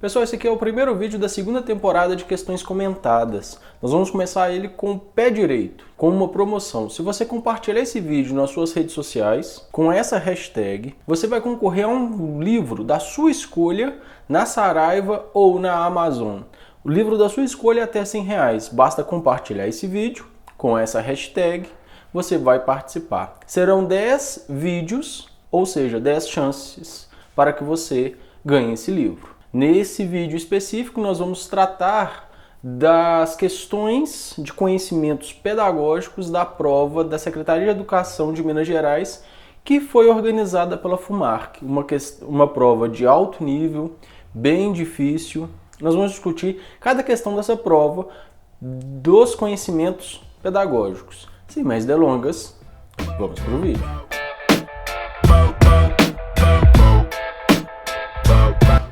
Pessoal, esse aqui é o primeiro vídeo da segunda temporada de questões comentadas. Nós vamos começar ele com o pé direito, com uma promoção. Se você compartilhar esse vídeo nas suas redes sociais, com essa hashtag, você vai concorrer a um livro da sua escolha na Saraiva ou na Amazon. O livro da sua escolha é até R$100. Basta compartilhar esse vídeo com essa hashtag, você vai participar. Serão 10 vídeos, ou seja, 10 chances para que você ganhe esse livro. Nesse vídeo específico, nós vamos tratar das questões de conhecimentos pedagógicos da prova da Secretaria de Educação de Minas Gerais, que foi organizada pela FUMARC, uma prova de alto nível, bem difícil. Nós vamos discutir cada questão dessa prova dos conhecimentos pedagógicos. Sem mais delongas, vamos para o vídeo.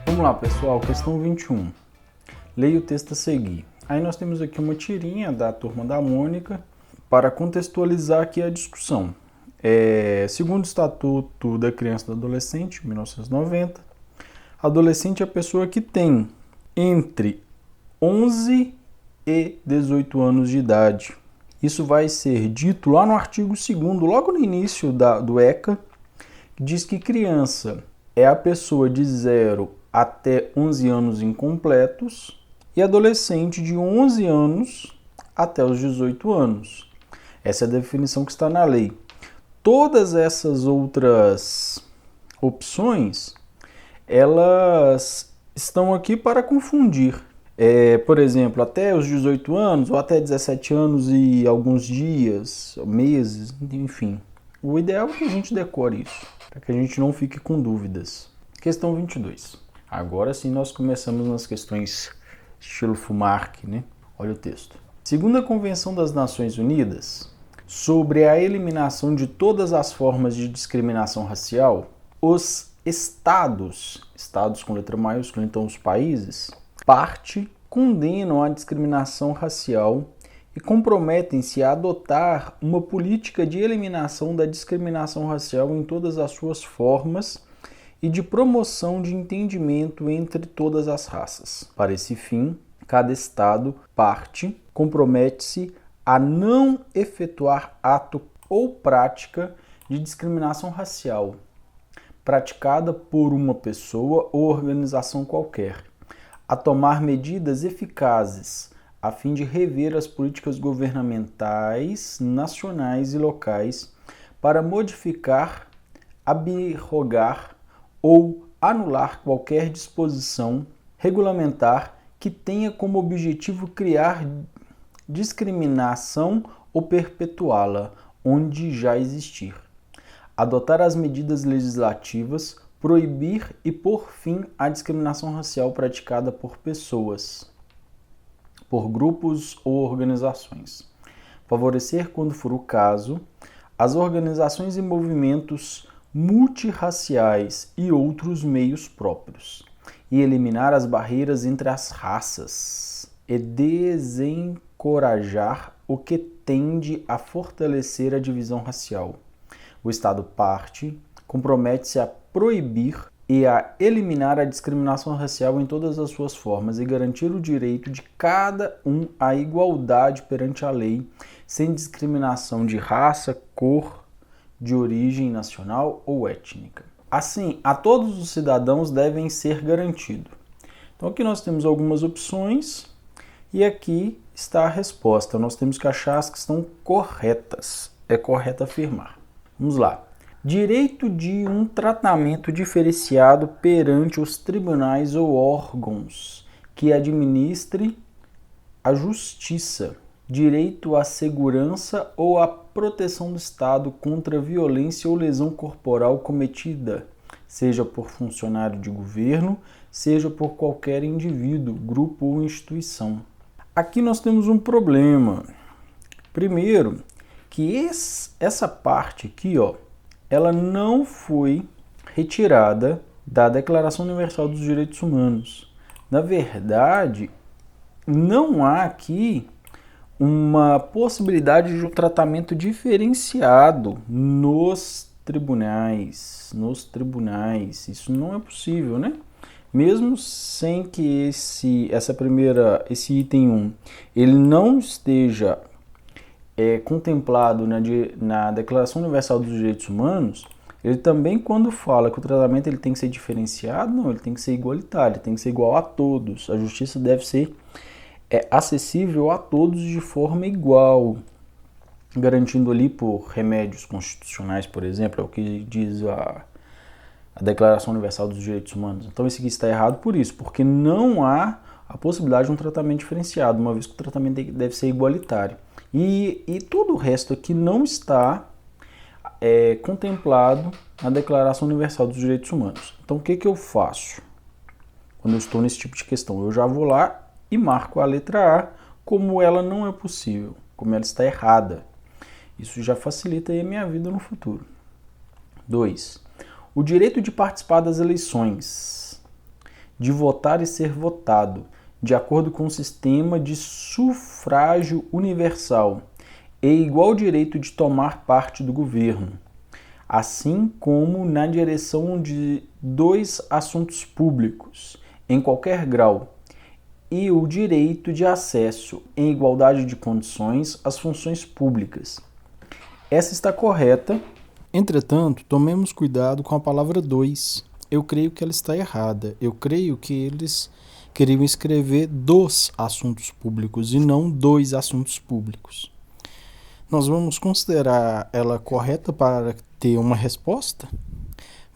Vamos lá, pessoal, questão 21. Leia o texto a seguir. Aí nós temos aqui uma tirinha da Turma da Mônica para contextualizar aqui a discussão. Segundo o Estatuto da Criança e do Adolescente, 1990, adolescente é a pessoa que tem entre 11 e 18 anos de idade. Isso vai ser dito lá no artigo 2º, logo no início do ECA, que diz que criança é a pessoa de 0 até 11 anos incompletos e adolescente de 11 anos até os 18 anos. Essa é a definição que está na lei. Todas essas outras opções, elas estão aqui para confundir. Por exemplo, até os 18 anos ou até 17 anos e alguns dias, meses, enfim. O ideal é que a gente decore isso, para que a gente não fique com dúvidas. Questão 22. Agora sim nós começamos nas questões estilo FUMARC, né? Olha o texto. Segundo a Convenção das Nações Unidas sobre a eliminação de todas as formas de discriminação racial, os estados com letra maiúscula, então os países, condenam a discriminação racial e comprometem-se a adotar uma política de eliminação da discriminação racial em todas as suas formas e de promoção de entendimento entre todas as raças. Para esse fim, cada Estado compromete-se a não efetuar ato ou prática de discriminação racial praticada por uma pessoa ou organização qualquer, a tomar medidas eficazes a fim de rever as políticas governamentais, nacionais e locais para modificar, abrogar ou anular qualquer disposição regulamentar que tenha como objetivo criar discriminação ou perpetuá-la onde já existir. Adotar as medidas legislativas, proibir e pôr fim à discriminação racial praticada por pessoas, por grupos ou organizações. Favorecer, quando for o caso, as organizações e movimentos multirraciais e outros meios próprios, e eliminar as barreiras entre as raças, e desencorajar o que tende a fortalecer a divisão racial. O Estado compromete-se a proibir e a eliminar a discriminação racial em todas as suas formas e garantir o direito de cada um à igualdade perante a lei, sem discriminação de raça, cor, de origem nacional ou étnica. Assim, a todos os cidadãos devem ser garantidos. Então aqui nós temos algumas opções e aqui está a resposta. Nós temos que achar as que estão corretas. É correto afirmar. Vamos lá. Direito de um tratamento diferenciado perante os tribunais ou órgãos que administre a justiça. Direito à segurança ou à proteção do Estado contra violência ou lesão corporal cometida, seja por funcionário de governo, seja por qualquer indivíduo, grupo ou instituição. Aqui nós temos um problema. Primeiro, que essa parte aqui, ela não foi retirada da Declaração Universal dos Direitos Humanos. Na verdade, não há aqui uma possibilidade de um tratamento diferenciado nos tribunais. Isso não é possível, né? mesmo sem que esse item 1 ele não esteja contemplado na Declaração Universal dos Direitos Humanos, ele também, quando fala que o tratamento ele tem que ser diferenciado, não, ele tem que ser igualitário, ele tem que ser igual a todos. A justiça deve ser acessível a todos de forma igual, garantindo ali por remédios constitucionais, por exemplo, é o que diz a Declaração Universal dos Direitos Humanos. Então esse aqui está errado por isso, porque não há a possibilidade de um tratamento diferenciado, uma vez que o tratamento deve ser igualitário. E todo o resto aqui não está contemplado na Declaração Universal dos Direitos Humanos. Então o que eu faço quando eu estou nesse tipo de questão? Eu já vou lá e marco a letra A como ela não é possível, como ela está errada. Isso já facilita aí a minha vida no futuro. 2. O direito de participar das eleições, de votar e ser votado, de acordo com o sistema de sufrágio universal, e igual direito de tomar parte do governo, assim como na direção de 2 assuntos públicos, em qualquer grau, e o direito de acesso, em igualdade de condições, às funções públicas. Essa está correta. Entretanto, tomemos cuidado com a palavra 2. Eu creio que ela está errada. Eu creio que eles queriam escrever dos assuntos públicos e não 2 assuntos públicos. Nós vamos considerar ela correta para ter uma resposta,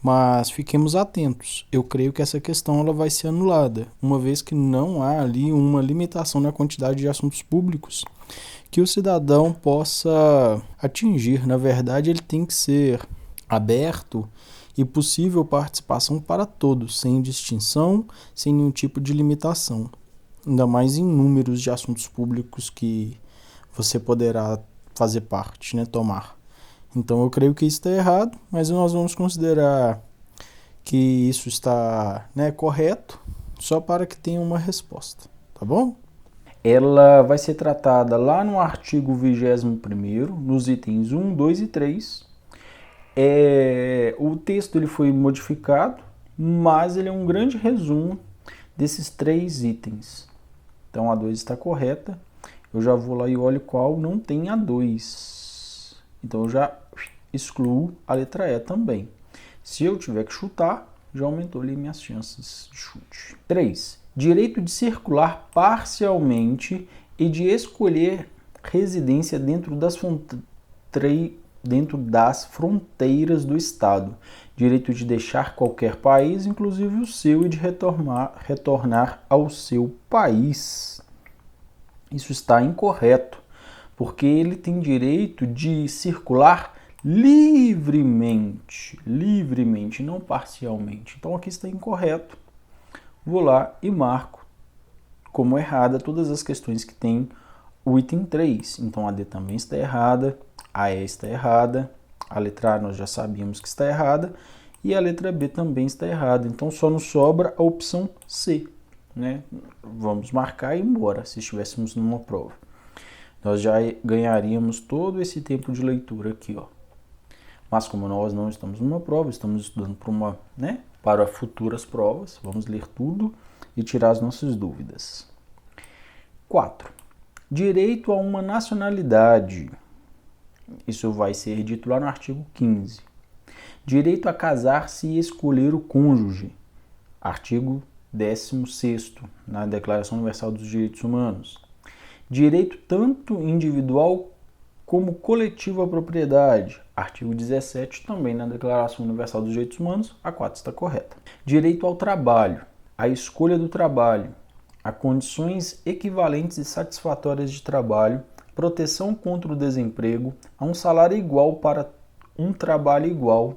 mas fiquemos atentos. Eu creio que essa questão ela vai ser anulada, uma vez que não há ali uma limitação na quantidade de assuntos públicos que o cidadão possa atingir. Na verdade, ele tem que ser aberto e possível participação para todos, sem distinção, sem nenhum tipo de limitação. Ainda mais em números de assuntos públicos que você poderá fazer parte, tomar. Então eu creio que isso está errado, mas nós vamos considerar que isso está correto, só para que tenha uma resposta, tá bom? Ela vai ser tratada lá no artigo 21º, nos itens 1, 2 e 3. O texto ele foi modificado, mas ele é um grande resumo desses 3 itens. Então a 2 está correta. Eu já vou lá e olho qual não tem a 2. Então eu já excluo a letra E também. Se eu tiver que chutar, já aumentou ali minhas chances de chute. 3. Direito de circular parcialmente e de escolher residência dentro das fronteiras do Estado. Direito de deixar qualquer país, inclusive o seu, e de retornar ao seu país. Isso está incorreto, porque ele tem direito de circular livremente, não parcialmente. Então aqui está incorreto. Vou lá e marco como errada todas as questões que tem o item 3. Então a D também está errada, a E está errada, a letra A nós já sabíamos que está errada e a letra B também está errada. Então só nos sobra a opção C. Vamos marcar e ir embora se estivéssemos numa prova. Nós já ganharíamos todo esse tempo de leitura aqui, ó. Mas como nós não estamos numa prova, estamos estudando para futuras provas, vamos ler tudo e tirar as nossas dúvidas. 4. Direito a uma nacionalidade. Isso vai ser dito lá no artigo 15. Direito a casar-se e escolher o cônjuge. Artigo 16º, na Declaração Universal dos Direitos Humanos. Direito tanto individual como coletivo à propriedade. Artigo 17, também na Declaração Universal dos Direitos Humanos, a 4 está correta. Direito ao trabalho, à escolha do trabalho, a condições equivalentes e satisfatórias de trabalho, proteção contra o desemprego, a um salário igual para um trabalho igual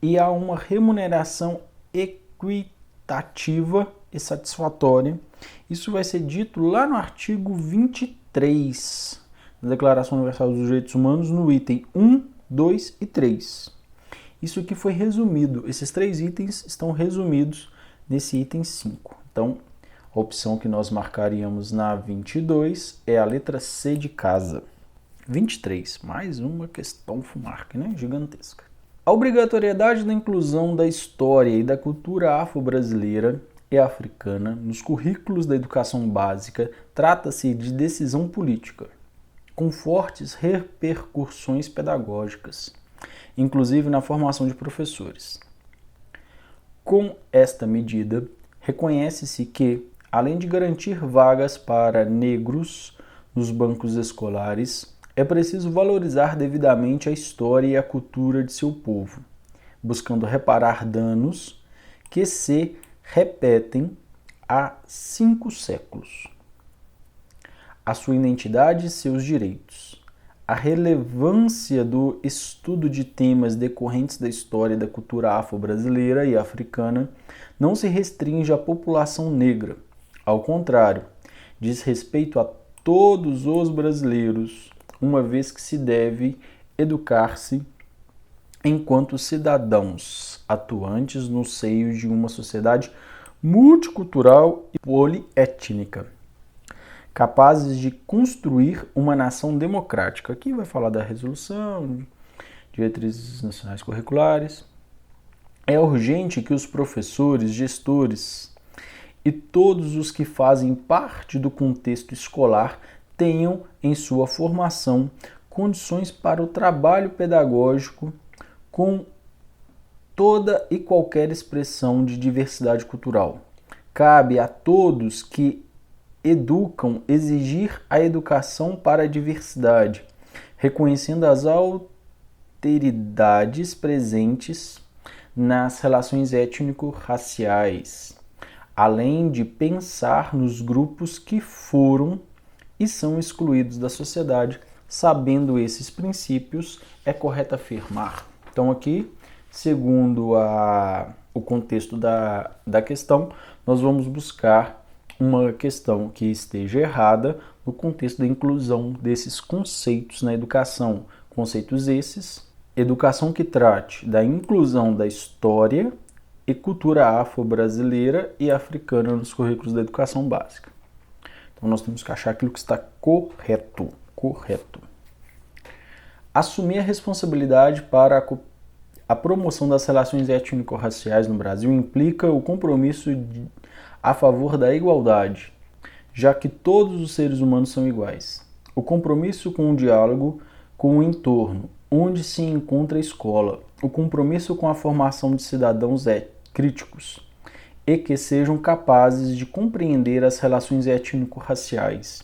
e a uma remuneração equitativa e satisfatória. Isso vai ser dito lá no artigo 23 da Declaração Universal dos Direitos Humanos, no item 1, 2 e 3. Isso aqui foi resumido, esses 3 itens estão resumidos nesse item 5. Então, a opção que nós marcaríamos na 22 é a letra C de casa. 23, mais uma questão FUMARC, gigantesca. A obrigatoriedade da inclusão da história e da cultura afro-brasileira e africana nos currículos da educação básica trata-se de decisão política, com fortes repercussões pedagógicas, inclusive na formação de professores. Com esta medida, reconhece-se que, além de garantir vagas para negros nos bancos escolares, é preciso valorizar devidamente a história e a cultura de seu povo, buscando reparar danos que se repetem há 5 séculos. A sua identidade e seus direitos. A relevância do estudo de temas decorrentes da história e da cultura afro-brasileira e africana não se restringe à população negra. Ao contrário, diz respeito a todos os brasileiros, uma vez que se deve educar-se enquanto cidadãos atuantes no seio de uma sociedade multicultural e poliétnica, capazes de construir uma nação democrática. Aqui vai falar da resolução, diretrizes nacionais curriculares. É urgente que os professores, gestores e todos os que fazem parte do contexto escolar tenham em sua formação condições para o trabalho pedagógico com toda e qualquer expressão de diversidade cultural. Cabe a todos que educam exigir a educação para a diversidade, reconhecendo as alteridades presentes nas relações étnico-raciais, além de pensar nos grupos que foram e são excluídos da sociedade. Sabendo esses princípios, é correto afirmar. Então aqui, segundo o contexto da questão, nós vamos buscar uma questão que esteja errada no contexto da inclusão desses conceitos na educação. Conceitos esses, educação que trate da inclusão da história e cultura afro-brasileira e africana nos currículos da educação básica. Então nós temos que achar aquilo que está correto. Assumir a responsabilidade para a promoção das relações étnico-raciais no Brasil implica o compromisso a favor da igualdade, já que todos os seres humanos são iguais. O compromisso com o diálogo com o entorno, onde se encontra a escola. O compromisso com a formação de cidadãos críticos e que sejam capazes de compreender as relações étnico-raciais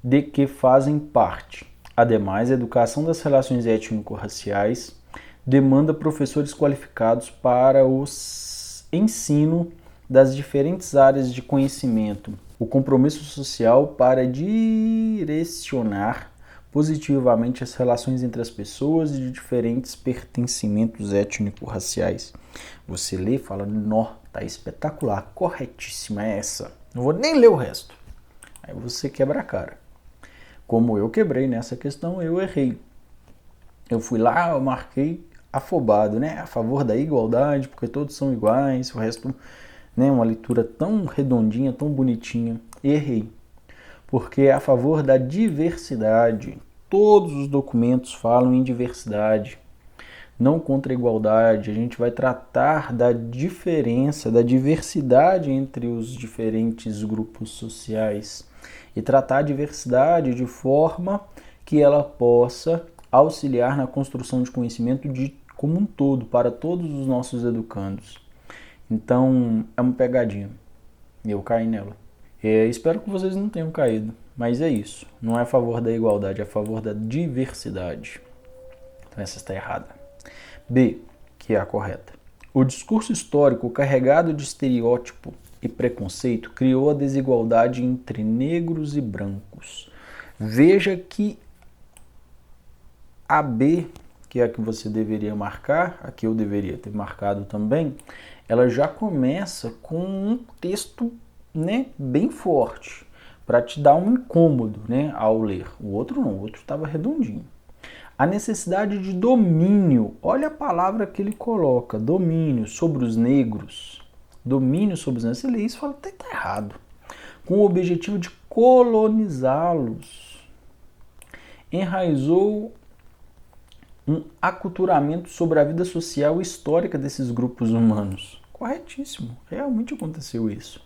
de que fazem parte. Ademais, a educação das relações étnico-raciais demanda professores qualificados para o ensino das diferentes áreas de conhecimento. O compromisso social para direcionar positivamente as relações entre as pessoas de diferentes pertencimentos étnico-raciais. Você lê e fala, nó, tá espetacular, corretíssima é essa. Não vou nem ler o resto. Aí você quebra a cara. Como eu quebrei nessa questão, eu errei. Eu fui lá, eu marquei afobado, né? A favor da igualdade, porque todos são iguais, o resto, né? Uma leitura tão redondinha, tão bonitinha. Errei. Porque é a favor da diversidade. Todos os documentos falam em diversidade, não contra a igualdade. A gente vai tratar da diferença, da diversidade entre os diferentes grupos sociais e tratar a diversidade de forma que ela possa auxiliar na construção de conhecimento como um todo, para todos os nossos educandos. Então, é uma pegadinha. Eu caí nela. Espero que vocês não tenham caído, mas é isso. Não é a favor da igualdade, é a favor da diversidade. Então essa está errada. B, que é a correta. O discurso histórico carregado de estereótipo e preconceito criou a desigualdade entre negros e brancos. Veja que a B, que é a que você deveria marcar, a que eu deveria ter marcado também, ela já começa com um texto, né, bem forte, para te dar um incômodo, né, ao ler. O outro não, o outro estava redondinho. A necessidade de domínio, olha a palavra que ele coloca, domínio sobre os negros. Domínio sobre os negros, você lê isso e fala, tá errado. Com o objetivo de colonizá-los. Enraizou um aculturamento sobre a vida social e histórica desses grupos humanos. Corretíssimo, realmente aconteceu isso.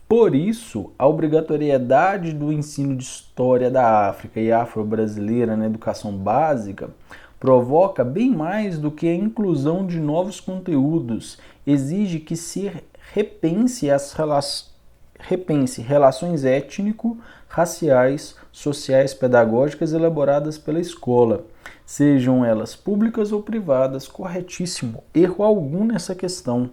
Por isso, a obrigatoriedade do ensino de história da África e afro-brasileira na educação básica provoca bem mais do que a inclusão de novos conteúdos, exige que se repense relações étnico-raciais, sociais, pedagógicas elaboradas pela escola, sejam elas públicas ou privadas. Corretíssimo, erro algum nessa questão.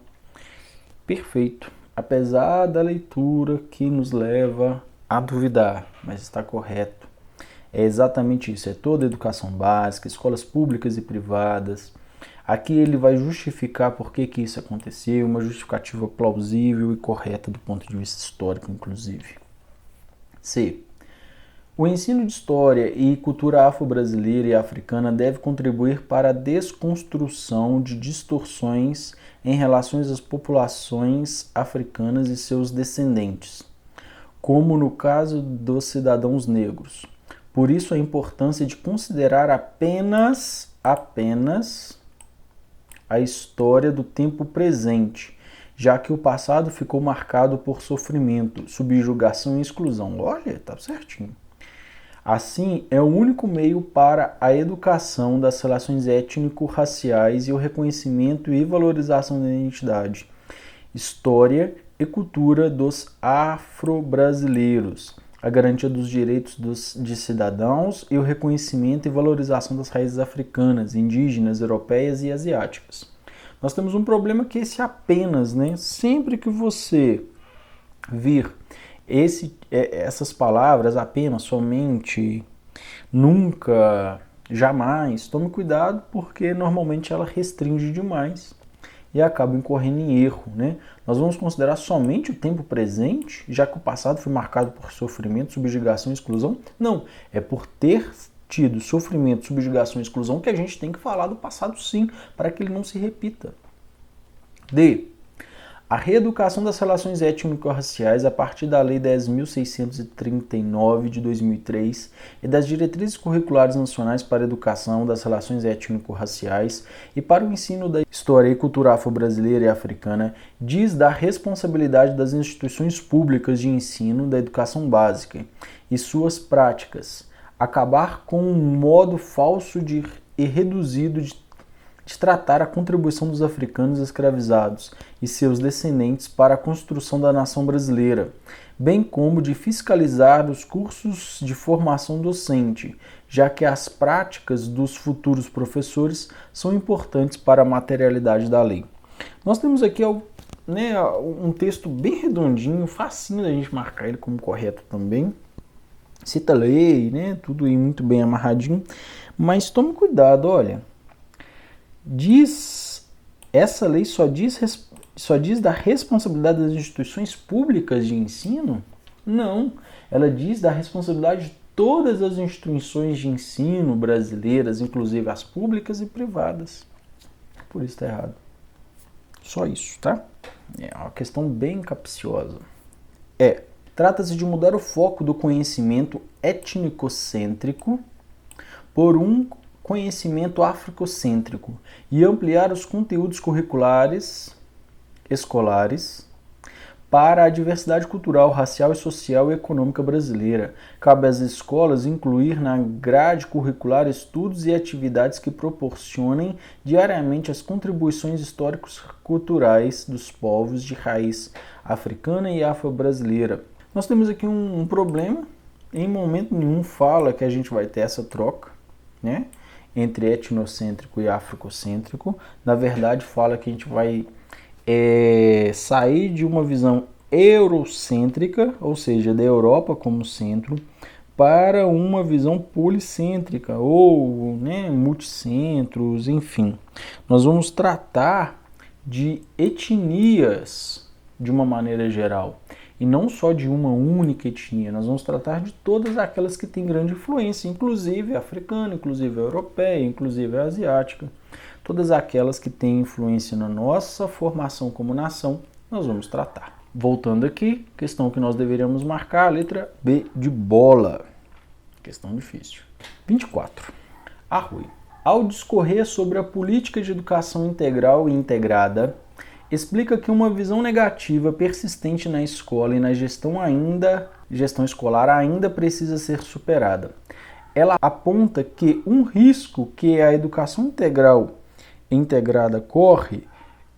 Perfeito. Apesar da leitura que nos leva a duvidar, mas está correto. É exatamente isso, é toda a educação básica, escolas públicas e privadas. Aqui ele vai justificar por que isso aconteceu, uma justificativa plausível e correta do ponto de vista histórico, inclusive. C. O ensino de história e cultura afro-brasileira e africana deve contribuir para a desconstrução de distorções em relação às populações africanas e seus descendentes, como no caso dos cidadãos negros. Por isso a importância de considerar apenas a história do tempo presente, já que o passado ficou marcado por sofrimento, subjugação e exclusão. Olha, tá certinho. Assim, é o único meio para a educação das relações étnico-raciais e o reconhecimento e valorização da identidade, história e cultura dos afro-brasileiros, a garantia dos direitos de cidadãos e o reconhecimento e valorização das raízes africanas, indígenas, europeias e asiáticas. Nós temos um problema que é esse apenas, né? Sempre que você vir essas palavras, apenas, somente, nunca, jamais, tome cuidado porque normalmente ela restringe demais e acaba incorrendo em erro, né? Nós vamos considerar somente o tempo presente, já que o passado foi marcado por sofrimento, subjugação e exclusão? Não, é por ter tido sofrimento, subjugação e exclusão que a gente tem que falar do passado sim, para que ele não se repita. D. A reeducação das relações étnico-raciais a partir da Lei 10.639 de 2003 e das diretrizes curriculares nacionais para a educação das relações étnico-raciais e para o ensino da história e cultura afro-brasileira e africana diz da responsabilidade das instituições públicas de ensino da educação básica e suas práticas, acabar com um modo falso e reduzido de tratar a contribuição dos africanos escravizados e seus descendentes para a construção da nação brasileira, bem como de fiscalizar os cursos de formação docente, já que as práticas dos futuros professores são importantes para a materialidade da lei. Nós temos aqui um texto bem redondinho, facinho da gente marcar ele como correto também. Cita a lei, né? Tudo aí muito bem amarradinho, mas tome cuidado, olha. Essa lei só diz da responsabilidade das instituições públicas de ensino? Não, ela diz da responsabilidade de todas as instituições de ensino brasileiras, inclusive as públicas e privadas. Por isso está errado. Só isso, tá? É uma questão bem capciosa. Trata-se de mudar o foco do conhecimento etnicocêntrico por um conhecimento africocêntrico e ampliar os conteúdos curriculares escolares para a diversidade cultural, racial, social e econômica brasileira. Cabe às escolas incluir na grade curricular estudos e atividades que proporcionem diariamente as contribuições históricos culturais dos povos de raiz africana e afro-brasileira. Nós temos aqui um problema, em momento nenhum fala que a gente vai ter essa troca, né? Entre etnocêntrico e africocêntrico. Na verdade, fala que a gente vai sair de uma visão eurocêntrica, ou seja, da Europa como centro, para uma visão policêntrica, ou multicentros, enfim. Nós vamos tratar de etnias de uma maneira geral. E não só de uma única etnia, nós vamos tratar de todas aquelas que têm grande influência, inclusive a africana, inclusive a europeia, inclusive a asiática. Todas aquelas que têm influência na nossa formação como nação, nós vamos tratar. Voltando aqui, questão que nós deveríamos marcar, a letra B de bola. Questão difícil. 24. Arrui. Ao discorrer sobre a política de educação integral e integrada, explica que uma visão negativa persistente na escola e na gestão escolar ainda precisa ser superada. Ela aponta que um risco que a educação integral e integrada corre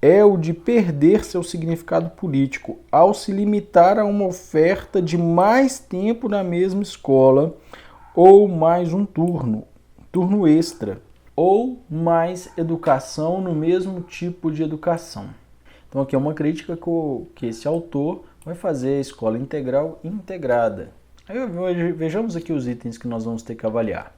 é o de perder seu significado político ao se limitar a uma oferta de mais tempo na mesma escola ou mais um turno extra, ou mais educação no mesmo tipo de educação. Então aqui é uma crítica que esse autor vai fazer à escola integral e integrada. Aí vejamos aqui os itens que nós vamos ter que avaliar.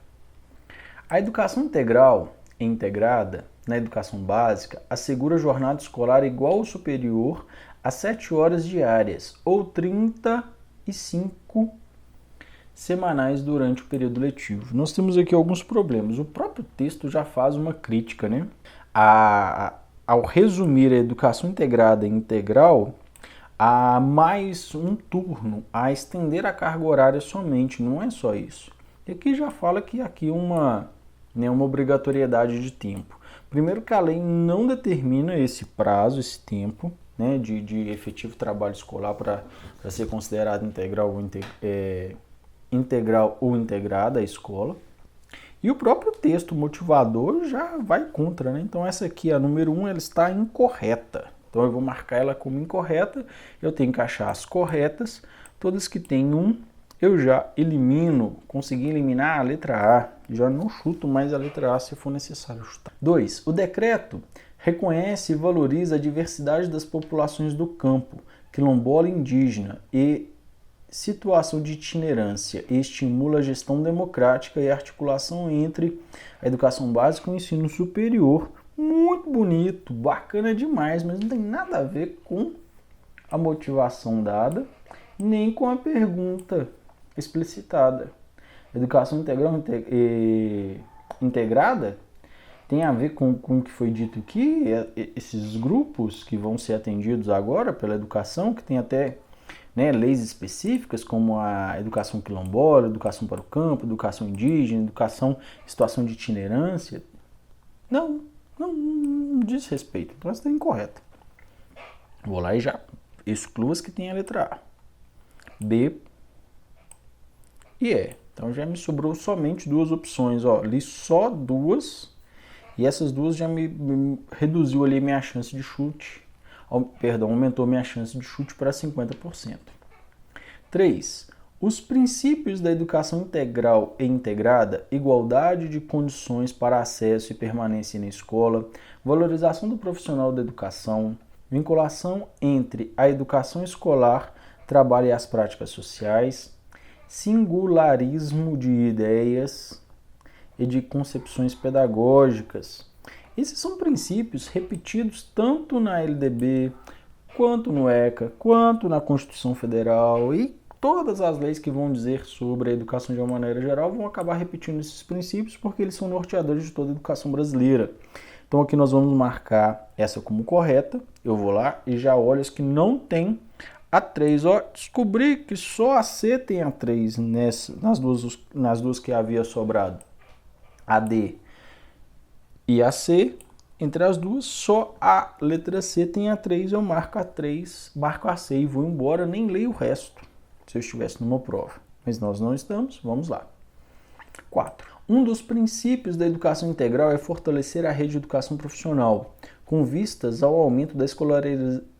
A educação integral e integrada, na educação básica, assegura jornada escolar igual ou superior a 7 horas diárias, ou 35 semanais durante o período letivo. Nós temos aqui alguns problemas. O próprio texto já faz uma crítica, né? Ao resumir a educação integrada e integral a mais um turno, a estender a carga horária somente, não é só isso. E aqui já fala que aqui uma obrigatoriedade de tempo. Primeiro que a lei não determina esse prazo, esse tempo, né, de efetivo trabalho escolar para ser considerado integral ou integrada a escola. E o próprio texto motivador já vai contra, né? Então essa aqui, a número 1, ela está incorreta. Então eu vou marcar ela como incorreta, eu tenho que achar as corretas, todas que têm 1, eu já elimino, consegui eliminar a letra A, já não chuto mais a letra A se for necessário chutar. 2. O decreto reconhece e valoriza a diversidade das populações do campo, quilombola e indígena e situação de itinerância e estimula a gestão democrática e a articulação entre a educação básica e o ensino superior. Muito bonito, bacana demais, mas não tem nada a ver com a motivação dada, nem com a pergunta explicitada. Educação integral e integrada tem a ver com o que foi dito aqui, esses grupos que vão ser atendidos agora pela educação, que tem até leis específicas, como a educação quilombola, educação para o campo, educação indígena, educação em situação de itinerância. Não diz respeito, então essa está incorreta. Vou lá e já excluo as que tem a letra A, B e E. Então já me sobrou somente 2 opções, ó, li só 2 e essas 2 já me reduziu ali minha chance de chute, aumentou minha chance de chute para 50%. 3. Os princípios da educação integral e integrada, igualdade de condições para acesso e permanência na escola, valorização do profissional da educação, vinculação entre a educação escolar, trabalho e as práticas sociais, singularismo de ideias e de concepções pedagógicas. Esses são princípios repetidos tanto na LDB, quanto no ECA, quanto na Constituição Federal, e todas as leis que vão dizer sobre a educação de uma maneira geral vão acabar repetindo esses princípios porque eles são norteadores de toda a educação brasileira. Então aqui nós vamos marcar essa como correta, eu vou lá e já olho as que não tem a 3. Ó, descobri que só a C tem a 3 nas duas que havia sobrado. A D e a C, entre as duas, só a letra C tem a 3, eu marco a 3, marco a C e vou embora, nem leio o resto, se eu estivesse numa prova. Mas nós não estamos, vamos lá. 4. Um dos princípios da educação integral é fortalecer a rede de educação profissional, com vistas ao aumento da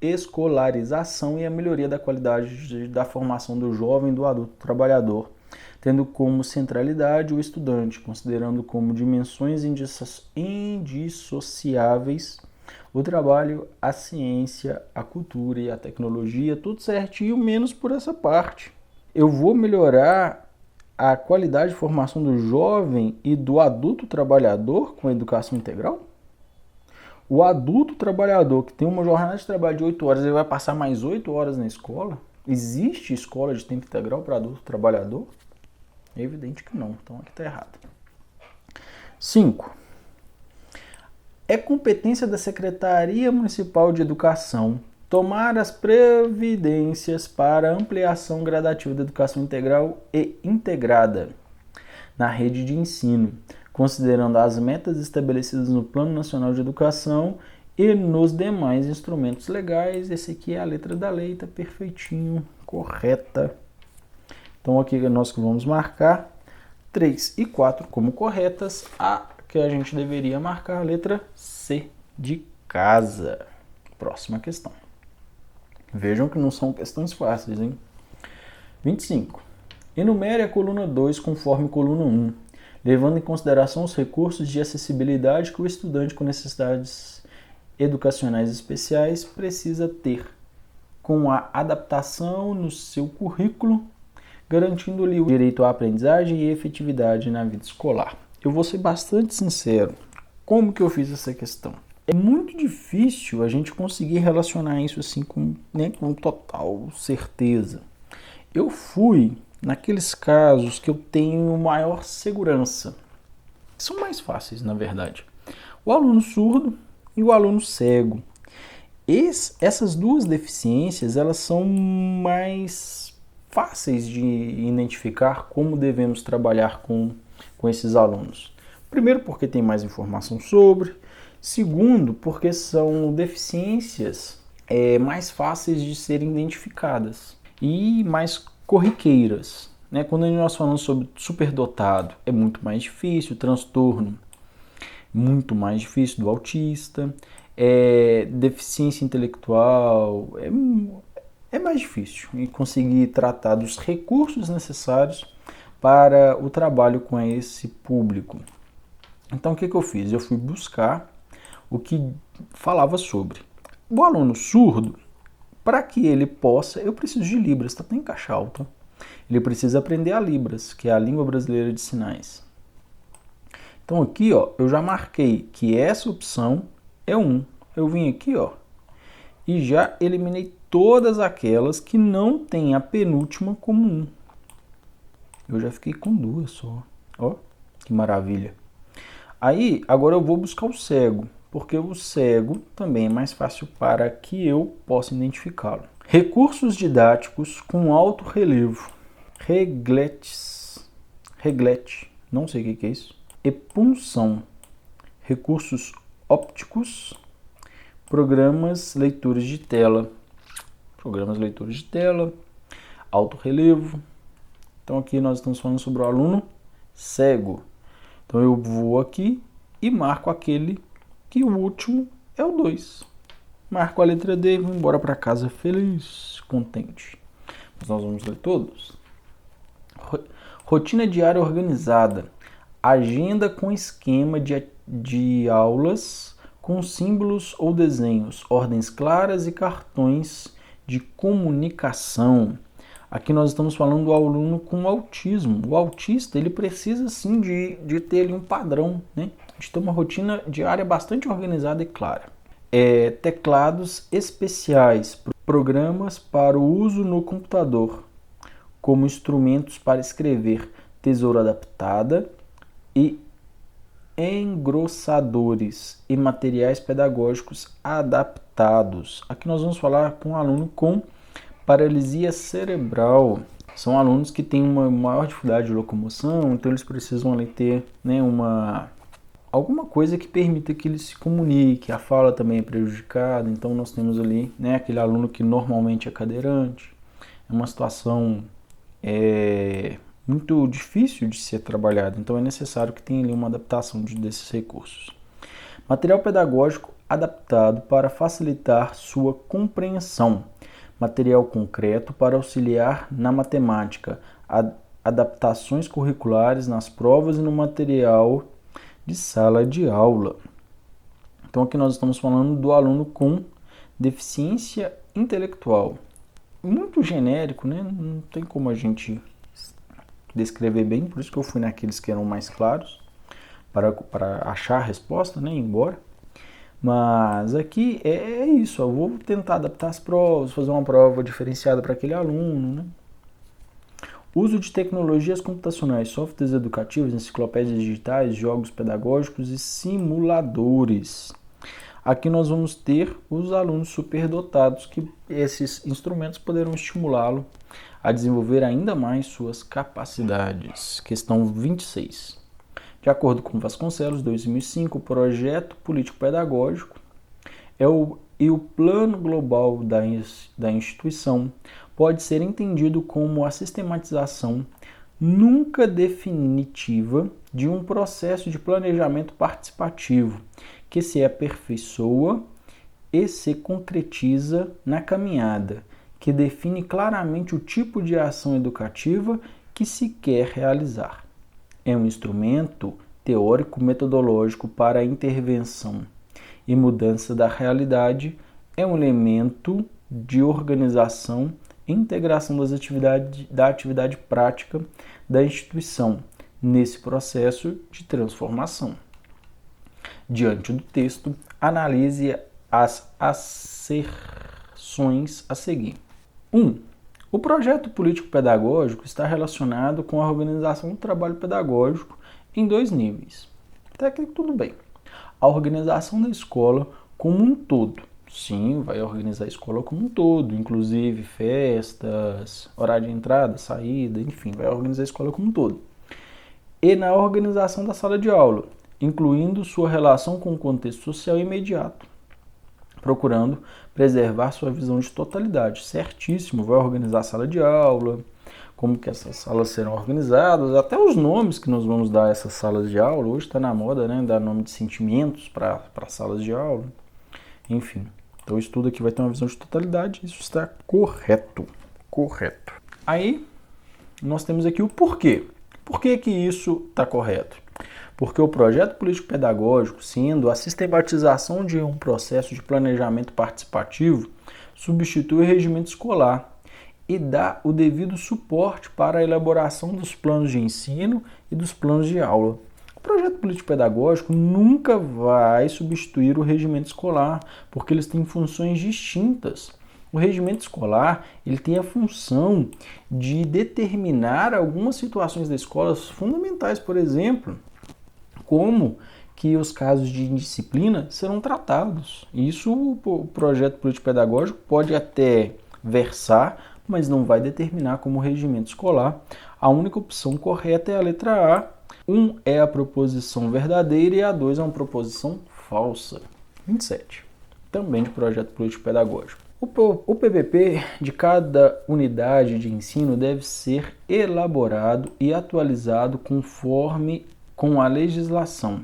escolarização e a melhoria da qualidade da formação do jovem e do adulto trabalhador, tendo como centralidade o estudante, considerando como dimensões indissociáveis o trabalho, a ciência, a cultura e a tecnologia, tudo certinho, menos por essa parte. Eu vou melhorar a qualidade de formação do jovem e do adulto trabalhador com a educação integral? O adulto trabalhador que tem uma jornada de trabalho de 8 horas, ele vai passar mais 8 horas na escola? Existe escola de tempo integral para adulto trabalhador? É evidente que não, então aqui está errado. 5. É competência da Secretaria Municipal de Educação tomar as providências para ampliação gradativa da educação integral e integrada na rede de ensino, considerando as metas estabelecidas no Plano Nacional de Educação e nos demais instrumentos legais. Esse aqui é a letra da lei, tá perfeitinho, correta. Então aqui nós vamos marcar 3 e 4 como corretas. A que a gente deveria marcar a letra C de casa. Próxima questão. Vejam que não são questões fáceis, hein? 25. Enumere a coluna 2 conforme coluna 1, levando em consideração os recursos de acessibilidade que o estudante com necessidades educacionais especiais precisa ter, com a adaptação no seu currículo, garantindo-lhe o direito à aprendizagem e efetividade na vida escolar. Eu vou ser bastante sincero. Como que eu fiz essa questão? É muito difícil a gente conseguir relacionar isso assim com total certeza. Eu fui naqueles casos que eu tenho maior segurança. São mais fáceis, na verdade. O aluno surdo e o aluno cego. Essas duas deficiências, elas são mais fáceis de identificar como devemos trabalhar com esses alunos. Primeiro, porque tem mais informação sobre. Segundo, porque são deficiências mais fáceis de serem identificadas e mais corriqueiras. Né? Quando nós falamos sobre superdotado, é muito mais difícil, transtorno muito mais difícil do autista, deficiência intelectual é mais difícil e conseguir tratar dos recursos necessários para o trabalho com esse público. Então o que eu fiz? Eu fui buscar o que falava sobre. O aluno surdo, para que ele possa, eu preciso de Libras, está até em caixa alta. Ele precisa aprender a Libras, que é a língua brasileira de sinais. Então aqui, ó, eu já marquei que essa opção é 1. Eu vim aqui, ó, e já eliminei todas aquelas que não tem a penúltima como 1. Eu já fiquei com 2 só. Ó, que maravilha. Aí, agora eu vou buscar o cego, porque o cego também é mais fácil para que eu possa identificá-lo. Recursos didáticos com alto relevo. Reglete, não sei o que é isso. E punção. Recursos ópticos. Programas leitores de tela. Alto relevo. Então aqui nós estamos falando sobre o aluno cego. Então eu vou aqui e marco aquele que o último é o 2. Marco a letra D e vou embora para casa feliz, contente. Mas nós vamos ler todos. Rotina diária organizada. Agenda com esquema de aulas com símbolos ou desenhos, ordens claras e cartões de comunicação. Aqui nós estamos falando do aluno com autismo. O autista, ele precisa sim de ter ali um padrão, né? De ter uma rotina diária bastante organizada e clara. Teclados especiais, programas para o uso no computador, como instrumentos para escrever, tesoura adaptada e engrossadores e materiais pedagógicos adaptados. Aqui nós vamos falar com um aluno com paralisia cerebral. São alunos que têm uma maior dificuldade de locomoção, então eles precisam ali ter, né, alguma coisa que permita que ele se comunique. A fala também é prejudicada, então nós temos ali, né, aquele aluno que normalmente é cadeirante. É uma situação muito difícil de ser trabalhada, então é necessário que tenha ali uma adaptação desses recursos. Material pedagógico adaptado para facilitar sua compreensão. Material concreto para auxiliar na matemática, adaptações curriculares nas provas e no material de sala de aula. Então aqui nós estamos falando do aluno com deficiência intelectual. Muito genérico, né? Não tem como a gente descrever bem, por isso que eu fui naqueles que eram mais claros, para achar a resposta, né? Ir embora. Mas aqui é isso, eu vou tentar adaptar as provas, fazer uma prova diferenciada para aquele aluno, né? Uso de tecnologias computacionais, softwares educativos, enciclopédias digitais, jogos pedagógicos e simuladores. Aqui nós vamos ter os alunos superdotados, que esses instrumentos poderão estimulá-lo a desenvolver ainda mais suas capacidades. Questão 26. De acordo com Vasconcelos, 2005, o projeto político-pedagógico e o plano global da instituição pode ser entendido como a sistematização nunca definitiva de um processo de planejamento participativo que se aperfeiçoa e se concretiza na caminhada, que define claramente o tipo de ação educativa que se quer realizar. É um instrumento teórico-metodológico para a intervenção e mudança da realidade, é um elemento de organização e integração da atividade prática da instituição nesse processo de transformação. Diante do texto, analise as asserções a seguir. 1. O projeto político-pedagógico está relacionado com a organização do trabalho pedagógico em 2 níveis. Até aqui tudo bem. A organização da escola como um todo. Sim, vai organizar a escola como um todo, inclusive festas, horário de entrada, saída, enfim, vai organizar a escola como um todo. E na organização da sala de aula, incluindo sua relação com o contexto social imediato, procurando preservar sua visão de totalidade. Certíssimo, vai organizar a sala de aula, como que essas salas serão organizadas, até os nomes que nós vamos dar a essas salas de aula. Hoje está na moda, né, dar nome de sentimentos para salas de aula. Enfim, então o estudo aqui vai ter uma visão de totalidade, isso está correto. Correto. Aí, nós temos aqui o porquê. Por que que isso está correto? Porque o projeto político-pedagógico, sendo a sistematização de um processo de planejamento participativo, substitui o regimento escolar e dá o devido suporte para a elaboração dos planos de ensino e dos planos de aula. O projeto político-pedagógico nunca vai substituir o regimento escolar, porque eles têm funções distintas. O regimento escolar ele tem a função de determinar algumas situações da escola fundamentais, por exemplo, como que os casos de indisciplina serão tratados. Isso o projeto político-pedagógico pode até versar, mas não vai determinar como regimento escolar. A única opção correta é a letra A. 1 é a proposição verdadeira e a 2 é uma proposição falsa. 27. Também de projeto político-pedagógico. O PPP de cada unidade de ensino deve ser elaborado e atualizado conforme com a legislação.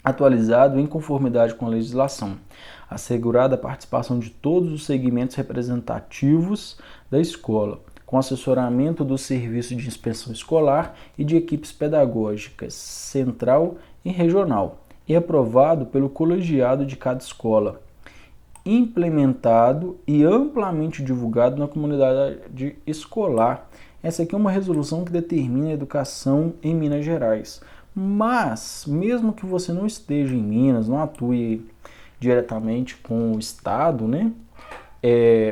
Atualizado em conformidade com a legislação. Assegurada a participação de todos os segmentos representativos da escola, com assessoramento do serviço de inspeção escolar e de equipes pedagógicas central e regional, e aprovado pelo colegiado de cada escola, implementado e amplamente divulgado na comunidade escolar. Essa aqui é uma resolução que determina a educação em Minas Gerais. Mas, mesmo que você não esteja em Minas, não atue diretamente com o Estado, né?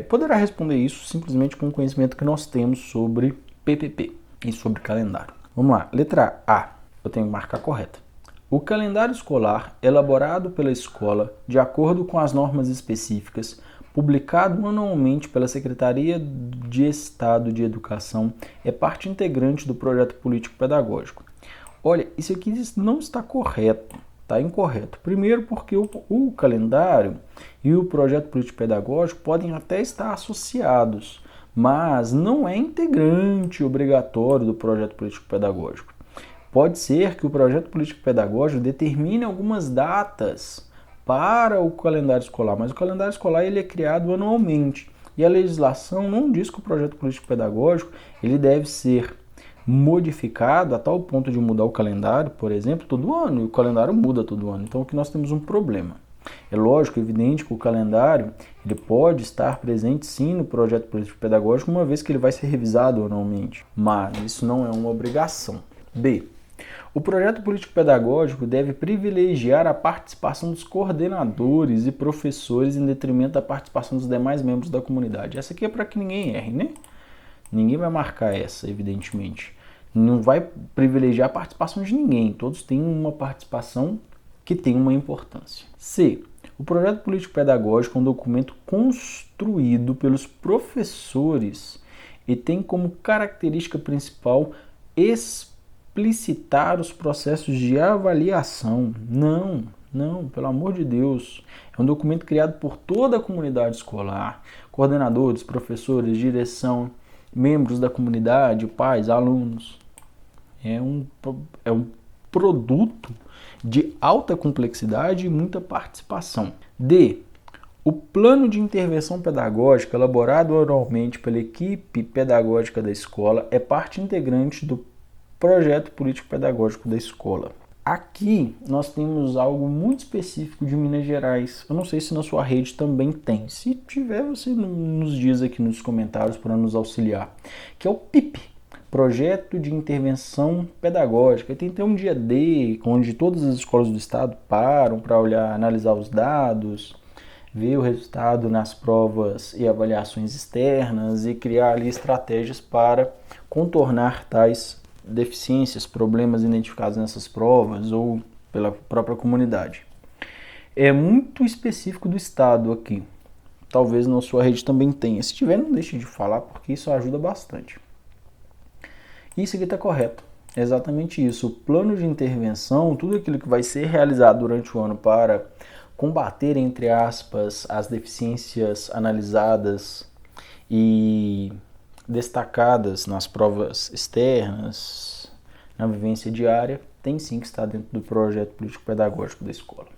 Poderá responder isso simplesmente com o conhecimento que nós temos sobre PPP e sobre calendário. Vamos lá, letra A, eu tenho que marcar correta. O calendário escolar, elaborado pela escola de acordo com as normas específicas, publicado anualmente pela Secretaria de Estado de Educação, é parte integrante do projeto político-pedagógico. Olha, isso aqui não está correto, está incorreto. Primeiro porque o calendário e o projeto político-pedagógico podem até estar associados, mas não é integrante obrigatório do projeto político-pedagógico. Pode ser que o projeto político-pedagógico determine algumas datas para o calendário escolar, mas o calendário escolar ele é criado anualmente e a legislação não diz que o projeto político-pedagógico ele deve ser modificado a tal ponto de mudar o calendário, por exemplo, todo ano, e o calendário muda todo ano. Então aqui nós temos um problema. É lógico, evidente que o calendário ele pode estar presente sim no projeto político-pedagógico, uma vez que ele vai ser revisado anualmente, mas isso não é uma obrigação. B. O projeto político-pedagógico deve privilegiar a participação dos coordenadores e professores em detrimento da participação dos demais membros da comunidade. Essa aqui é para que ninguém erre, né? Ninguém vai marcar essa, evidentemente. Não vai privilegiar a participação de ninguém. Todos têm uma participação que tem uma importância. C. O projeto político-pedagógico é um documento construído pelos professores e tem como característica principal explicitar os processos de avaliação. Não, pelo amor de Deus. É um documento criado por toda a comunidade escolar, coordenadores, professores, direção, membros da comunidade, pais, alunos. É um produto de alta complexidade e muita participação. D. O plano de intervenção pedagógica elaborado anualmente pela equipe pedagógica da escola é parte integrante do projeto político-pedagógico da escola. Aqui nós temos algo muito específico de Minas Gerais. Eu não sei se na sua rede também tem. Se tiver, você nos diz aqui nos comentários para nos auxiliar. Que é o PIP, Projeto de Intervenção Pedagógica. E tem até um dia D, onde todas as escolas do estado param para olhar, analisar os dados, ver o resultado nas provas e avaliações externas e criar ali estratégias para contornar tais deficiências, problemas identificados nessas provas ou pela própria comunidade. É muito específico do estado aqui. Talvez na sua rede também tenha. Se tiver, não deixe de falar, porque isso ajuda bastante. Isso aqui está correto. É exatamente isso. O plano de intervenção, tudo aquilo que vai ser realizado durante o ano para combater, entre aspas, as deficiências analisadas e destacadas nas provas externas, na vivência diária, tem sim que estar dentro do projeto político-pedagógico da escola.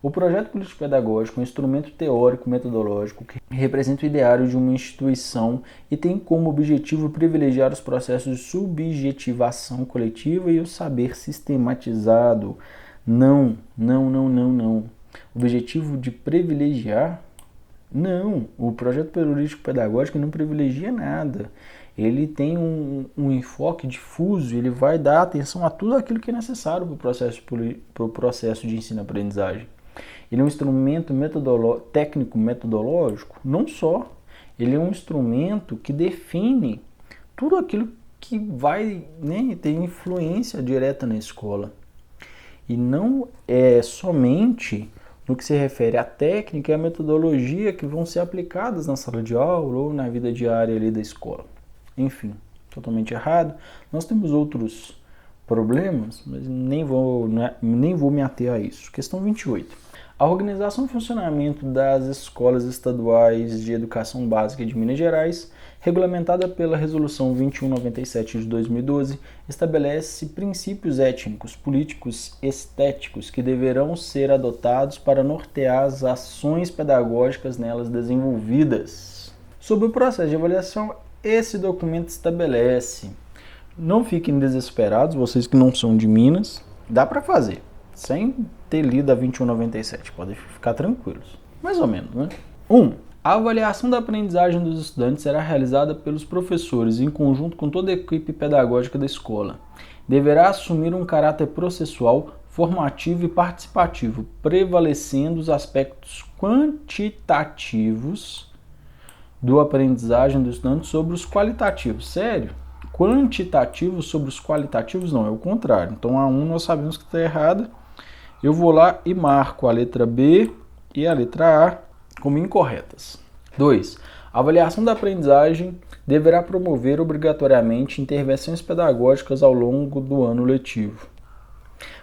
O projeto político-pedagógico é um instrumento teórico metodológico que representa o ideário de uma instituição e tem como objetivo privilegiar os processos de subjetivação coletiva e o saber sistematizado. Não. O objetivo de privilegiar? Não. O projeto político-pedagógico não privilegia nada. Ele tem um enfoque difuso, ele vai dar atenção a tudo aquilo que é necessário para o processo de ensino-aprendizagem. Ele é um instrumento técnico-metodológico? Não só. Ele é um instrumento que define tudo aquilo que vai ter influência direta na escola. E não é somente no que se refere à técnica e à metodologia que vão ser aplicadas na sala de aula ou na vida diária ali da escola. Enfim, totalmente errado. Nós temos outros problemas, mas nem vou me ater a isso. Questão 28. A organização e funcionamento das escolas estaduais de educação básica de Minas Gerais, regulamentada pela Resolução 2197 de 2012, estabelece princípios étnicos, políticos, estéticos que deverão ser adotados para nortear as ações pedagógicas nelas desenvolvidas. Sobre o processo de avaliação, esse documento estabelece. Não fiquem desesperados, vocês que não são de Minas, dá para fazer, sem ter lido a 2197, podem ficar tranquilos. Mais ou menos, né? 1. A avaliação da aprendizagem dos estudantes será realizada pelos professores em conjunto com toda a equipe pedagógica da escola. Deverá assumir um caráter processual, formativo e participativo, prevalecendo os aspectos quantitativos do aprendizagem dos estudantes sobre os qualitativos. Sério? Quantitativos sobre os qualitativos? Não, é o contrário. Então a 1 nós sabemos que está errada. Eu vou lá e marco a letra B e a letra A como incorretas. 2. A avaliação da aprendizagem deverá promover obrigatoriamente intervenções pedagógicas ao longo do ano letivo,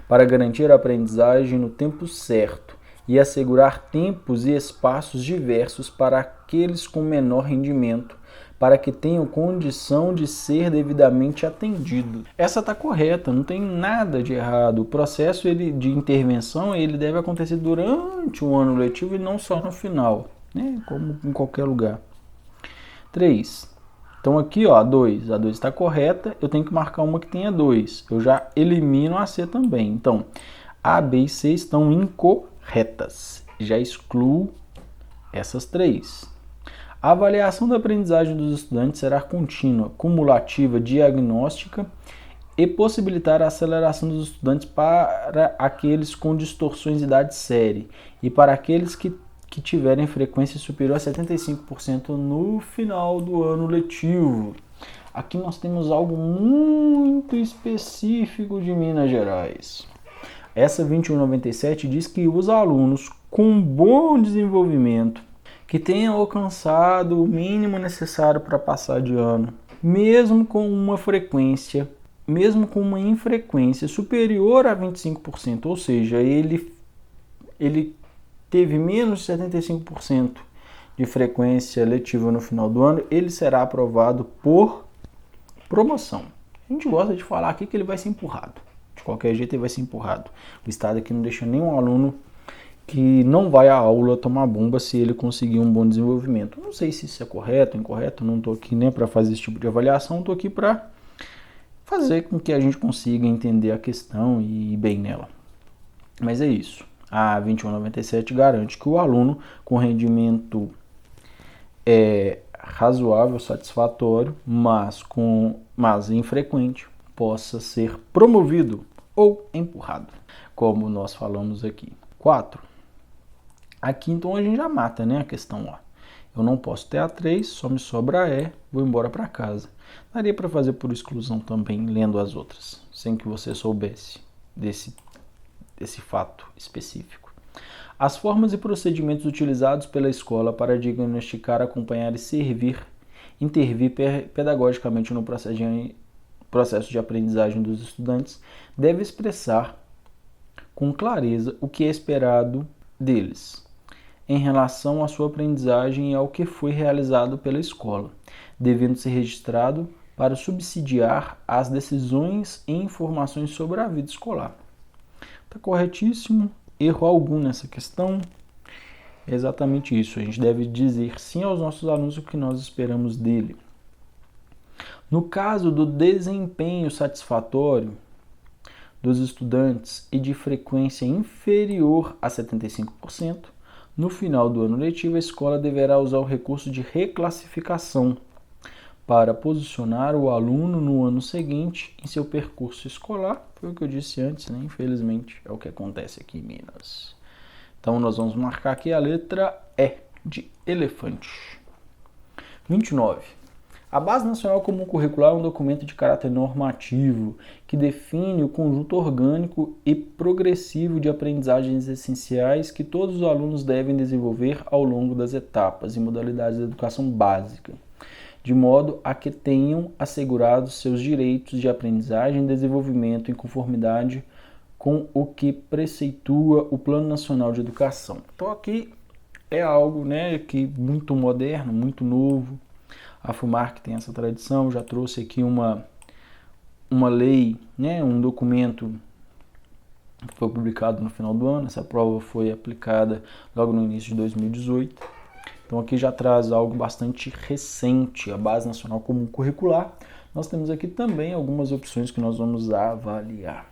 para garantir a aprendizagem no tempo certo e assegurar tempos e espaços diversos para aqueles com menor rendimento, para que tenham condição de ser devidamente atendidos. Essa está correta, não tem nada de errado. O processo de intervenção ele deve acontecer durante o ano letivo e não só no final, né? Como em qualquer lugar. 3. Então aqui, ó, a 2 está correta, eu tenho que marcar uma que tenha 2. Eu já elimino a C também. Então, A, B e C estão incorretas. Já excluo essas 3. A avaliação da aprendizagem dos estudantes será contínua, cumulativa, diagnóstica e possibilitar a aceleração dos estudantes para aqueles com distorções de idade séria e para aqueles que tiverem frequência superior a 75% no final do ano letivo. Aqui nós temos algo muito específico de Minas Gerais. Essa 2197 diz que os alunos com bom desenvolvimento, que tenham alcançado o mínimo necessário para passar de ano, mesmo com uma infrequência superior a 25%, ou seja, ele teve menos de 75% de frequência letiva no final do ano, ele será aprovado por promoção. A gente gosta de falar aqui que ele vai ser empurrado. De qualquer jeito ele vai ser empurrado. O Estado aqui não deixa nenhum aluno que não vai à aula tomar bomba se ele conseguir um bom desenvolvimento. Não sei se isso é correto ou incorreto, não estou aqui nem para fazer esse tipo de avaliação, estou aqui para fazer com que a gente consiga entender a questão e ir bem nela. Mas é isso. A 2197 garante que o aluno com rendimento razoável, satisfatório, mas infrequente, possa ser promovido ou empurrado, como nós falamos aqui. 4. Aqui então a gente já mata, né, a questão, ó. Eu não posso ter A3, só me sobra E, vou embora para casa. Daria para fazer por exclusão também, lendo as outras, sem que você soubesse desse fato específico. As formas e procedimentos utilizados pela escola para diagnosticar, acompanhar e intervir pedagogicamente no processo de aprendizagem dos estudantes deve expressar com clareza o que é esperado deles em relação à sua aprendizagem e ao que foi realizado pela escola, devendo ser registrado para subsidiar as decisões e informações sobre a vida escolar. Está corretíssimo, erro algum nessa questão. É exatamente isso. A gente deve dizer sim aos nossos alunos o que nós esperamos dele. No caso do desempenho satisfatório dos estudantes e de frequência inferior a 75%, no final do ano letivo, a escola deverá usar o recurso de reclassificação para posicionar o aluno no ano seguinte em seu percurso escolar. Foi o que eu disse antes, né? Infelizmente é o que acontece aqui em Minas. Então nós vamos marcar aqui a letra E de elefante. 29. A Base Nacional Comum Curricular é um documento de caráter normativo que define o conjunto orgânico e progressivo de aprendizagens essenciais que todos os alunos devem desenvolver ao longo das etapas e modalidades da educação básica, de modo a que tenham assegurados seus direitos de aprendizagem e desenvolvimento em conformidade com o que preceitua o Plano Nacional de Educação. Então aqui é algo, né, que muito moderno, muito novo. A FUMARC tem essa tradição, já trouxe aqui uma lei, né, um documento que foi publicado no final do ano. Essa prova foi aplicada logo no início de 2018. Então aqui já traz algo bastante recente, a Base Nacional Comum Curricular. Nós temos aqui também algumas opções que nós vamos avaliar.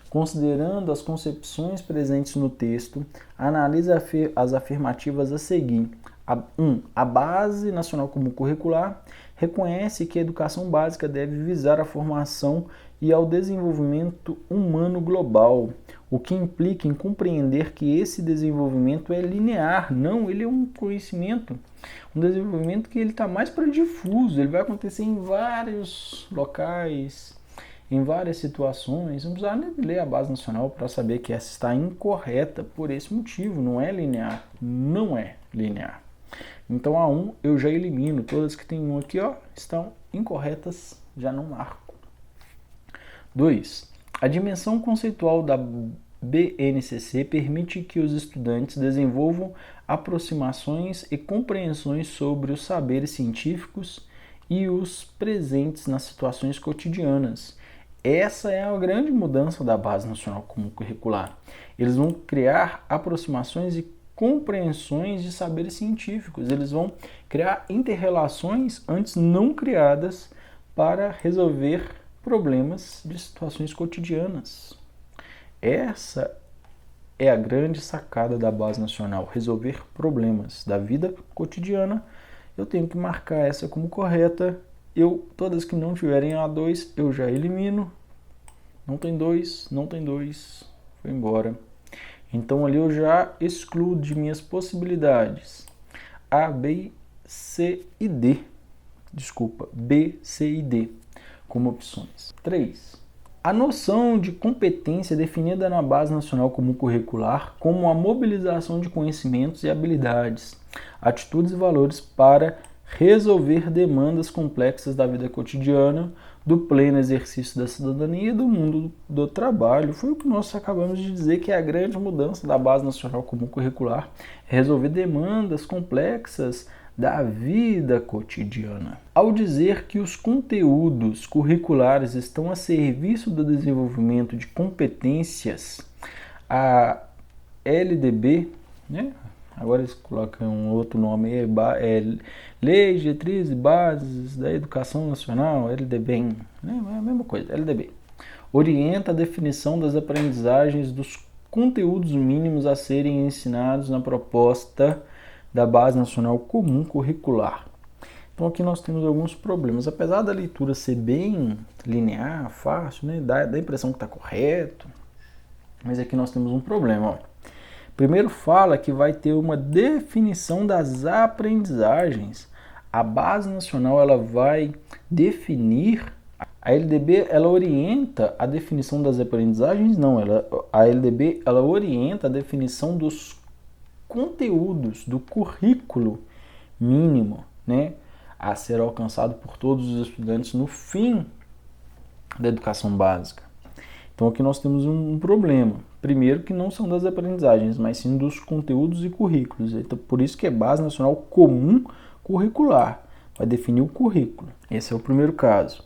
Considerando as concepções presentes no texto, analise as afirmativas a seguir. 1. A Base Nacional Comum Curricular reconhece que a educação básica deve visar a formação e ao desenvolvimento humano global, o que implica em compreender que esse desenvolvimento é linear, não, ele é um conhecimento, um desenvolvimento que ele está mais para difuso, ele vai acontecer em vários locais, em várias situações. Não precisa nem ler a Base Nacional para saber que essa está incorreta por esse motivo, não é linear, não é linear. Então a 1 eu já elimino, todas que tem 1 aqui, ó, estão incorretas, já não marco. 2. A dimensão conceitual da BNCC permite que os estudantes desenvolvam aproximações e compreensões sobre os saberes científicos e os presentes nas situações cotidianas. Essa é a grande mudança da Base Nacional Comum Curricular. Eles vão criar aproximações e compreensões de saberes científicos. Eles vão criar inter-relações antes não criadas para resolver problemas de situações cotidianas. Essa é a grande sacada da Base Nacional, resolver problemas da vida cotidiana. Eu tenho que marcar essa como correta. Todas que não tiverem A2, eu já elimino. Não tem 2, foi embora. Então ali eu já excluo de minhas possibilidades A, B, C e D. Desculpa, B, C e D como opções. 3. A noção de competência é definida na Base Nacional Comum Curricular como a mobilização de conhecimentos e habilidades, atitudes e valores para resolver demandas complexas da vida cotidiana, do pleno exercício da cidadania e do mundo do trabalho. Foi o que nós acabamos de dizer que é a grande mudança da Base Nacional Comum Curricular, é resolver demandas complexas da vida cotidiana. Ao dizer que os conteúdos curriculares estão a serviço do desenvolvimento de competências, a LDB, né? Agora eles colocam um outro nome, Leis, Diretrizes e Bases da Educação Nacional, LDB, né? É a mesma coisa, LDB. Orienta a definição das aprendizagens dos conteúdos mínimos a serem ensinados na proposta da Base Nacional Comum Curricular. Então aqui nós temos alguns problemas. Apesar da leitura ser bem linear, fácil, né? Dá a impressão que está correto, mas aqui nós temos um problema, ó. Primeiro fala que vai ter uma definição das aprendizagens. A Base Nacional ela vai definir, a LDB ela orienta a definição das aprendizagens, não, a LDB ela orienta a definição dos conteúdos do currículo mínimo, né, a ser alcançado por todos os estudantes no fim da educação básica. Então aqui nós temos um problema. Primeiro que não são das aprendizagens, mas sim dos conteúdos e currículos. Então, por isso que é Base Nacional Comum Curricular. Vai definir o currículo. Esse é o primeiro caso.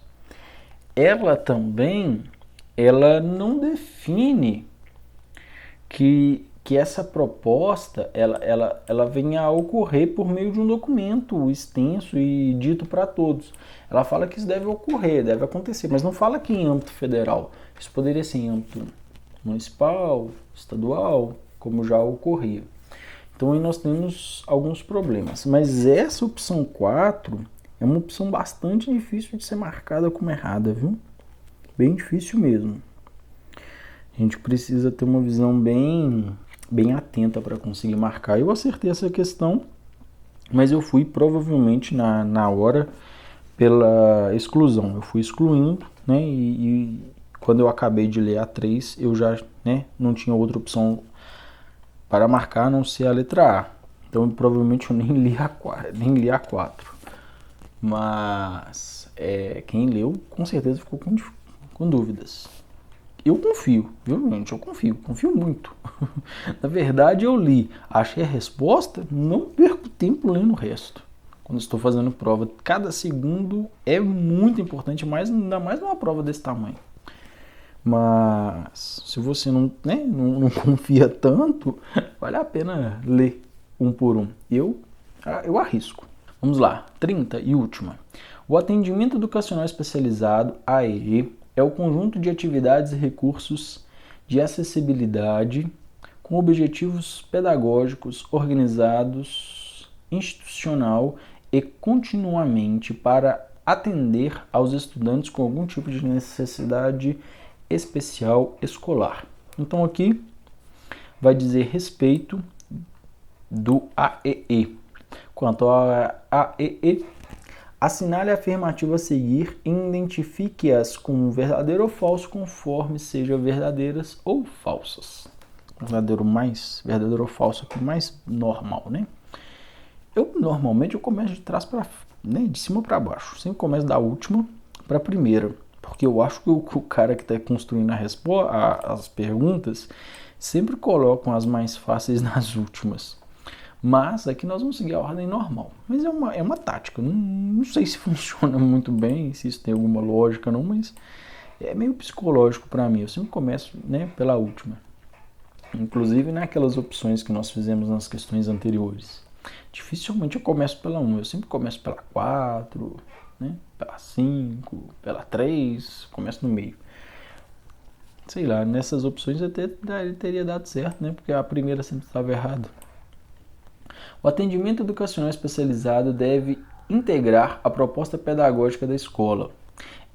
Ela também, ela não define que essa proposta, ela venha a ocorrer por meio de um documento extenso e dito para todos. Ela fala que isso deve ocorrer, deve acontecer, mas não fala que em âmbito federal. Isso poderia ser em âmbito municipal, estadual, como já ocorria. Então aí nós temos alguns problemas. Mas essa opção 4 é uma opção bastante difícil de ser marcada como errada, viu? Bem difícil mesmo. A gente precisa ter uma visão bem atenta para conseguir marcar. Eu acertei essa questão, mas eu fui provavelmente na hora pela exclusão. Eu fui excluindo, né? E quando eu acabei de ler a 3, eu já, né, não tinha outra opção para marcar a não ser a letra A. Então provavelmente eu nem li a 4. Mas quem leu com certeza ficou com dúvidas. Eu confio, viu, gente? Eu confio muito. Na verdade, eu li, achei a resposta, não perco tempo lendo o resto. Quando estou fazendo prova, cada segundo é muito importante, ainda mais numa prova desse tamanho. Mas se você não confia tanto, vale a pena ler um por um. Eu arrisco. Vamos lá, 30 e última. O atendimento educacional especializado, AEE, é o conjunto de atividades e recursos de acessibilidade com objetivos pedagógicos organizados institucional e continuamente para atender aos estudantes com algum tipo de necessidade especial escolar. Então aqui vai dizer respeito do AEE. Quanto ao AEE, assinale a afirmativa a seguir e identifique-as como verdadeiro ou falso conforme sejam verdadeiras ou falsas. Verdadeiro ou falso aqui mais normal, né? Normalmente eu começo de trás para, né, de cima para baixo. Sempre começo da última para a primeira, porque eu acho que o cara que está construindo as perguntas sempre colocam as mais fáceis nas últimas. Mas aqui nós vamos seguir a ordem normal. Mas é uma tática. Não sei se funciona muito bem, se isso tem alguma lógica não, mas é meio psicológico para mim. Eu sempre começo, né, pela última. Inclusive naquelas opções que nós fizemos nas questões anteriores. Dificilmente eu começo pela 1, eu sempre começo pela 4, né, pela 5, pela 3, começo no meio. Sei lá, nessas opções até teria dado certo, né, porque a primeira sempre estava errada. O atendimento educacional especializado deve integrar a proposta pedagógica da escola,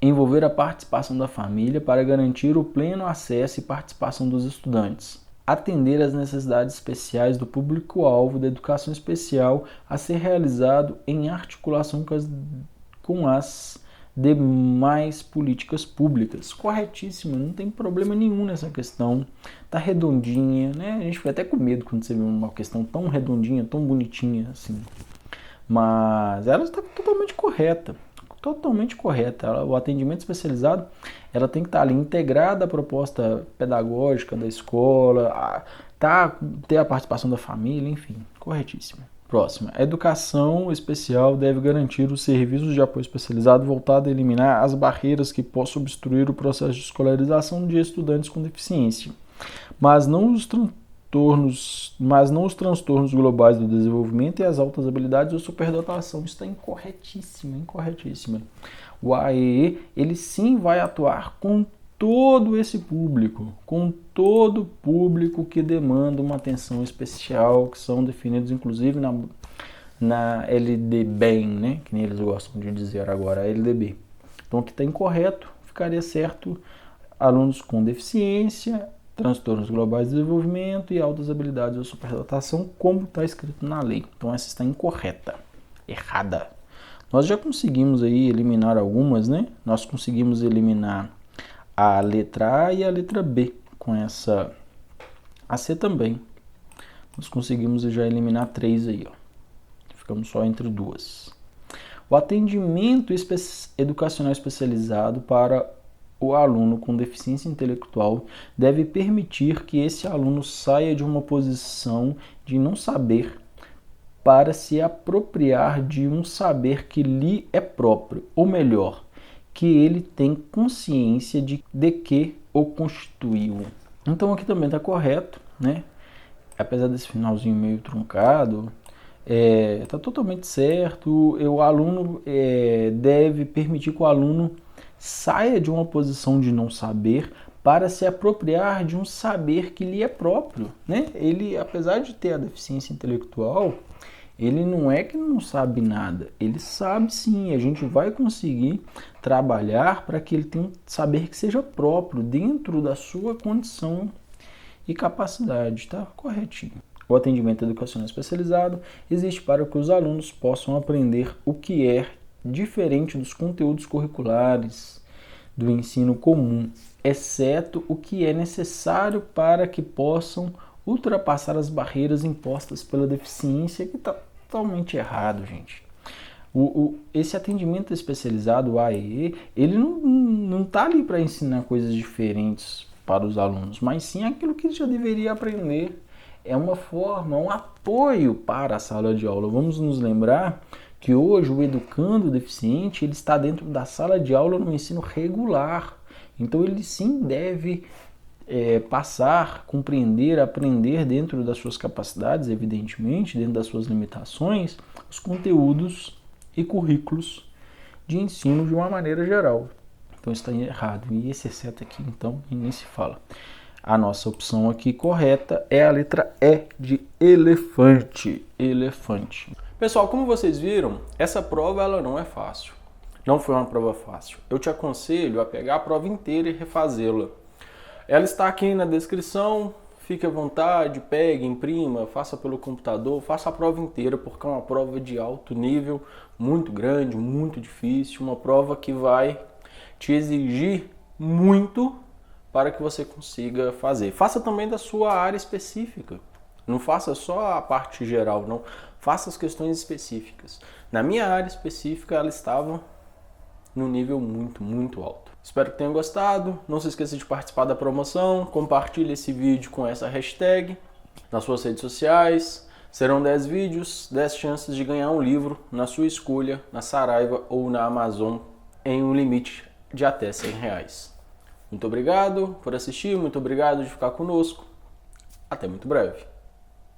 envolver a participação da família para garantir o pleno acesso e participação dos estudantes, atender às necessidades especiais do público-alvo da educação especial a ser realizado em articulação com as demais políticas públicas. Corretíssimo, não tem problema nenhum nessa questão. Tá redondinha, né? A gente fica até com medo quando você vê uma questão tão redondinha, tão bonitinha assim. mas ela está totalmente correta. Totalmente correta. O atendimento especializado, ela tem que estar ali integrada à proposta pedagógica da escola, ter a participação da família, enfim, corretíssimo. Próxima. A educação especial deve garantir os serviços de apoio especializado voltado a eliminar as barreiras que possam obstruir o processo de escolarização de estudantes com deficiência, mas não os transtornos globais do desenvolvimento e as altas habilidades ou superdotação. Isso está incorretíssimo, incorretíssimo. O AEE, ele sim vai atuar com todo esse público, com todo público que demanda uma atenção especial, que são definidos inclusive na LDB, né? Que nem eles gostam de dizer agora, a LDB. Então aqui está incorreto, ficaria certo alunos com deficiência, transtornos globais de desenvolvimento e altas habilidades ou superdotação, como está escrito na lei. Então essa está incorreta, errada. Nós já conseguimos aí eliminar algumas, né? Nós conseguimos eliminar a letra A e a letra B com essa. A C também. Nós conseguimos já eliminar 3 aí, ó. Ficamos só entre 2. O atendimento educacional especializado para o aluno com deficiência intelectual deve permitir que esse aluno saia de uma posição de não saber para se apropriar de um saber que lhe é próprio, ou melhor, que ele tem consciência de que o constituiu. Então aqui também está correto, né? Apesar desse finalzinho meio truncado, está totalmente certo. O aluno deve permitir que o aluno saia de uma posição de não saber para se apropriar de um saber que lhe é próprio, né? Ele, apesar de ter a deficiência intelectual, ele não é que não sabe nada, ele sabe sim. A gente vai conseguir trabalhar para que ele tenha um saber que seja próprio, dentro da sua condição e capacidade, tá? Corretinho. O atendimento educacional especializado existe para que os alunos possam aprender o que é diferente dos conteúdos curriculares do ensino comum, exceto o que é necessário para que possam ultrapassar as barreiras impostas pela deficiência, que está totalmente errado, gente. Esse atendimento especializado, o AEE, ele não está ali para ensinar coisas diferentes para os alunos, mas sim aquilo que já deveria aprender. É uma forma, um apoio para a sala de aula. Vamos nos lembrar que hoje o educando deficiente, ele está dentro da sala de aula no ensino regular. Então ele sim deve passar, compreender, aprender dentro das suas capacidades, evidentemente, dentro das suas limitações, os conteúdos e currículos de ensino de uma maneira geral. Então está errado. E esse exceto aqui, então, nem se fala. A nossa opção aqui correta é a letra E de elefante. Elefante. Pessoal, como vocês viram, essa prova ela não é fácil. Não foi uma prova fácil. Eu te aconselho a pegar a prova inteira e refazê-la. Ela está aqui na descrição. Fique à vontade, pegue, imprima, faça pelo computador, faça a prova inteira, porque é uma prova de alto nível, muito grande, muito difícil, uma prova que vai te exigir muito para que você consiga fazer. Faça também da sua área específica. Não faça só a parte geral, não. Faça as questões específicas. Na minha área específica, ela estava num nível muito, muito alto. Espero que tenham gostado. Não se esqueça de participar da promoção. Compartilhe esse vídeo com essa hashtag nas suas redes sociais. Serão 10 vídeos, 10 chances de ganhar um livro na sua escolha, na Saraiva ou na Amazon, em um limite de até R$100. Muito obrigado por assistir, muito obrigado de ficar conosco. Até muito breve.